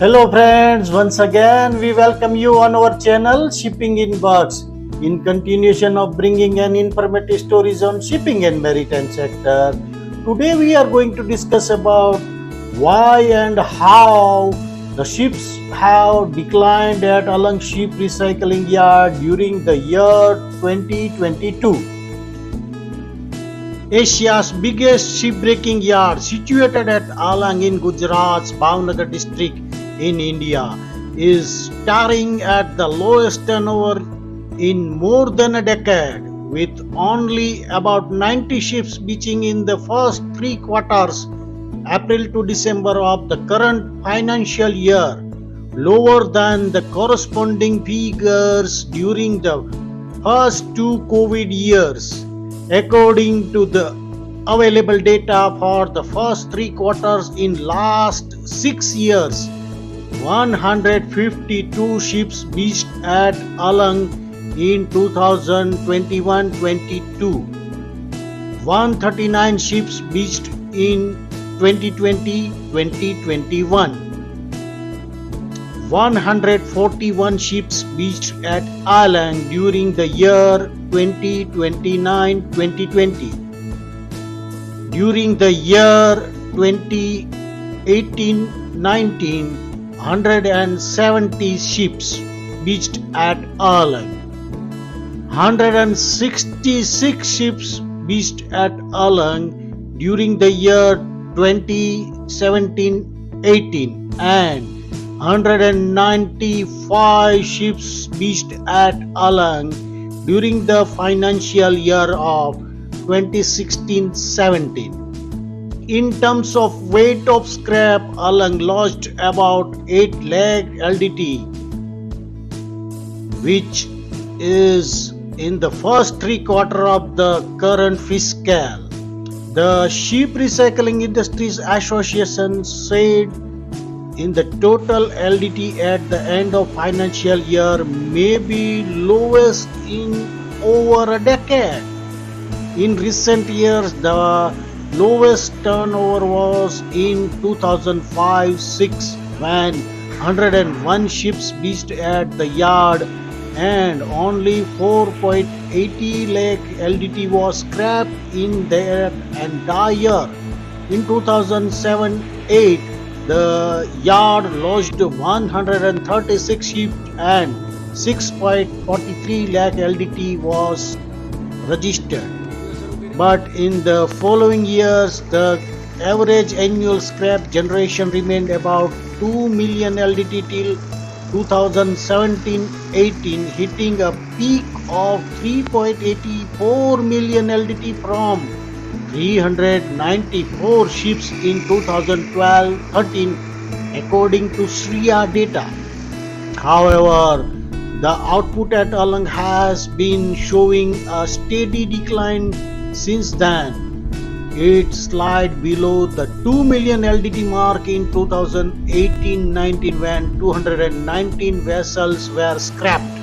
Hello friends, once again we welcome you on our channel Shipping Inbox. In continuation of bringing an informative stories on shipping and maritime sector, today we are going to discuss about why and how the ships have declined at Alang Ship Recycling Yard during the year 2022. Asia's biggest shipbreaking yard, situated at Alang in Gujarat's Bhavnagar district in India, is staring at the lowest turnover in more than a decade, with only about 90 ships beaching in the first three quarters, April to December of the current financial year, lower than the corresponding figures during the first two COVID years. According to the available data for the first three quarters in last 6 years, 152 ships beached at Alang in 2021-22, 139 ships beached in 2020-2021, 141 ships beached at Alang during the year 2029-2020. During the year 2018-19, 170 ships beached at Alang. 166 ships beached at Alang during the year 2017-18 and 195 ships beached at Alang during the financial year of 2016-17. In terms of weight of scrap, Alang lost about 8 lakh LDT, which is in the first three quarters of the current fiscal. The Ship Recycling Industries Association said in the total LDT at the end of financial year may be lowest in over a decade. In recent years, the lowest turnover was in 2005-06 when 101 ships beached at the yard and only 4.80 lakh LDT was scrapped in their entire year. In 2007-08, the yard lost 136 ships and 6.43 lakh LDT was registered. But in the following years, the average annual scrap generation remained about 2 million LDT till 2017-18, hitting a peak of 3.84 million LDT from 394 ships in 2012-13, according to SRIA data. However, the output at Alang has been showing a steady decline since then. It slid below the 2 million LDT mark in 2018-19 when 219 vessels were scrapped.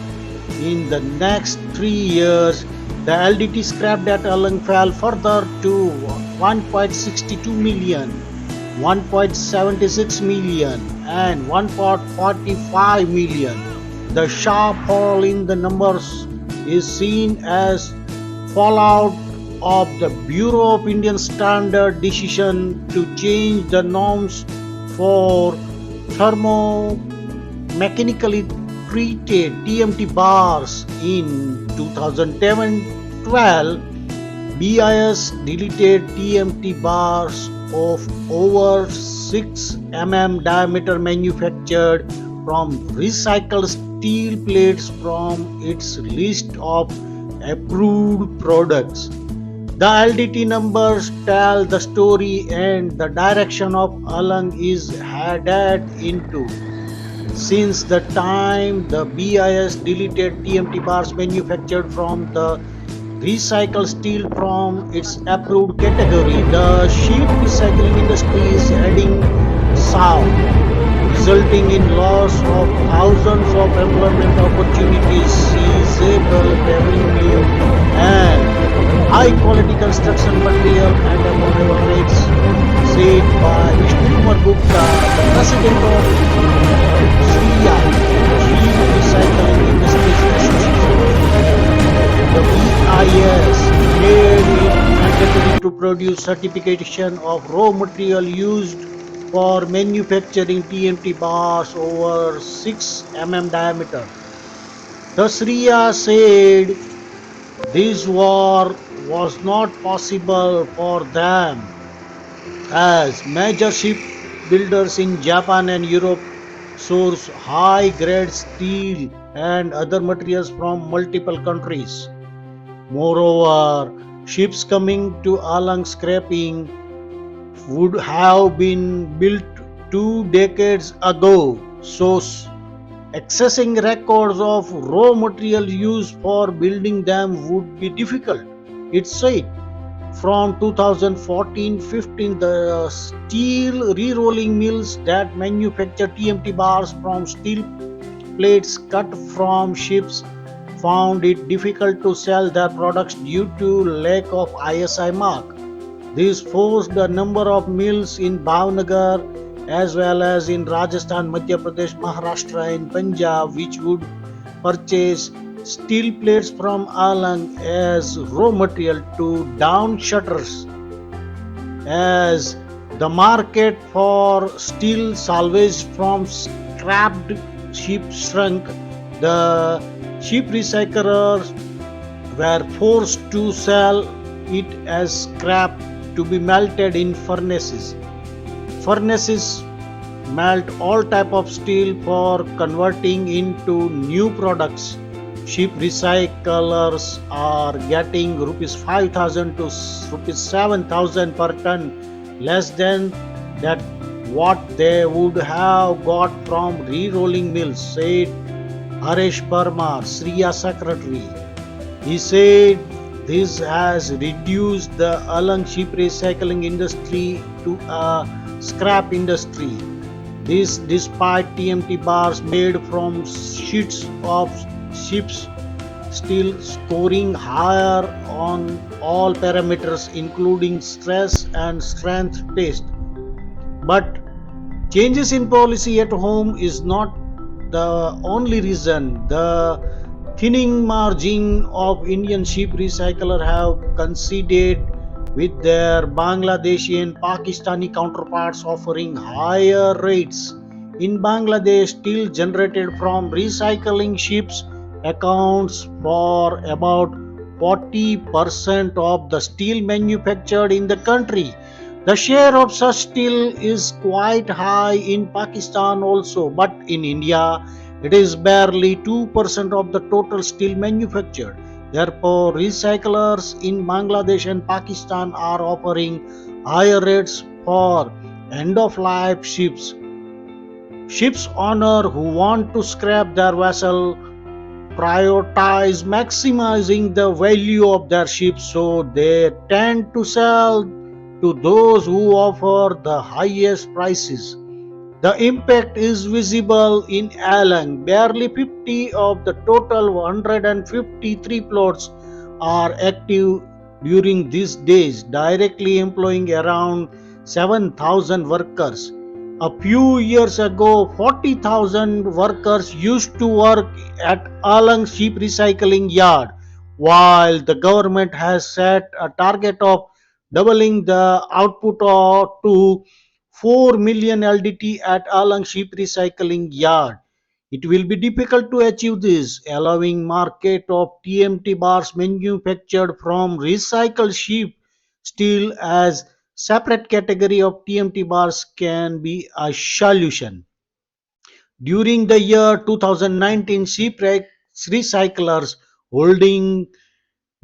In the next 3 years, the LDT scrapped at Alang fell further to 1.62 million, 1.76 million and 1.45 million. The sharp fall in the numbers is seen as fallout of the Bureau of Indian Standard decision to change the norms for thermomechanically treated TMT bars in 2010-12. BIS deleted TMT bars of over 6 mm diameter manufactured from recycled steel plates from its list of approved products. The LDT numbers tell the story and the direction of Alang is headed into. Since the time the BIS deleted TMT bars manufactured from the recycled steel from its approved category, the ship recycling industry is heading south, resulting in loss of thousands of employment opportunities, seizable revenue, and high quality construction material and affordable rates, said by Kumar Gupta, the president of Sriya Sheep Recycling Industries Association, the BIS, made it mandatory to produce certification of raw material used for manufacturing TMT bars over 6 mm diameter. The Sriya said this war was not possible for them as major shipbuilders in Japan and Europe source high grade steel and other materials from multiple countries. Moreover, ships coming to Alang scrapping would have been built 2 decades ago, so accessing records of raw material used for building them would be difficult. It said from 2014-15, the steel re-rolling mills that manufacture TMT bars from steel plates cut from ships found it difficult to sell their products due to lack of ISI mark. This forced a number of mills in Bhavnagar as well as in Rajasthan, Madhya Pradesh, Maharashtra and Punjab which would purchase steel plates from Alang as raw material to down shutters. As the market for steel salvaged from scrapped ships shrunk, the ship recyclers were forced to sell it as scrap to be melted in furnaces. Furnaces melt all type of steel for converting into new products. Ship recyclers are getting rupees 5,000 to rupees 7,000 per ton, less than that what they would have got from re-rolling mills, said Haresh Parmar, Sriya secretary. He said this has reduced the Alang ship recycling industry to a scrap industry. This despite TMT bars made from sheets of ships still scoring higher on all parameters including stress and strength test. But changes in policy at home is not the only reason. The thinning margin of Indian ship recyclers have coincided with their Bangladeshi and Pakistani counterparts offering higher rates. In Bangladesh, steel generated from recycling ships accounts for about 40% of the steel manufactured in the country. The share of such steel is quite high in Pakistan also, but in India it is barely 2% of the total steel manufactured. Therefore, recyclers in Bangladesh and Pakistan are offering higher rates for end of life ships. Ships owner who want to scrap their vessel prioritize maximizing the value of their ships, so they tend to sell to those who offer the highest prices. The impact is visible in Alang. Barely 50 of the total 153 plots are active during these days, directly employing around 7,000 workers. A few years ago, 40,000 workers used to work at Alang Sheep Recycling Yard, while the government has set a target of doubling the output to 4 million LDT at Alang Sheep Recycling Yard. It will be difficult to achieve this, allowing market of TMT bars manufactured from recycled sheep steel as separate category of TMT bars can be a solution. During the year 2019, sheep recyclers holding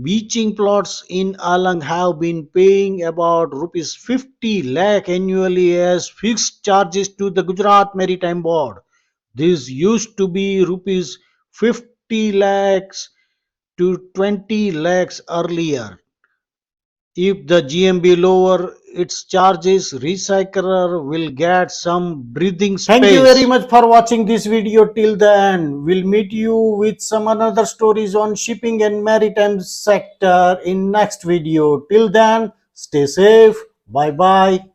beaching plots in Alang have been paying about rupees 50 lakh annually as fixed charges to the Gujarat Maritime Board. This used to be rupees 50 lakhs to 20 lakhs earlier. If the GMB lower its charges, recycler will get some breathing space. Thank you very much for watching this video till the end. We'll meet you with some another stories on shipping and maritime sector in next video. Till then, stay safe. Bye bye.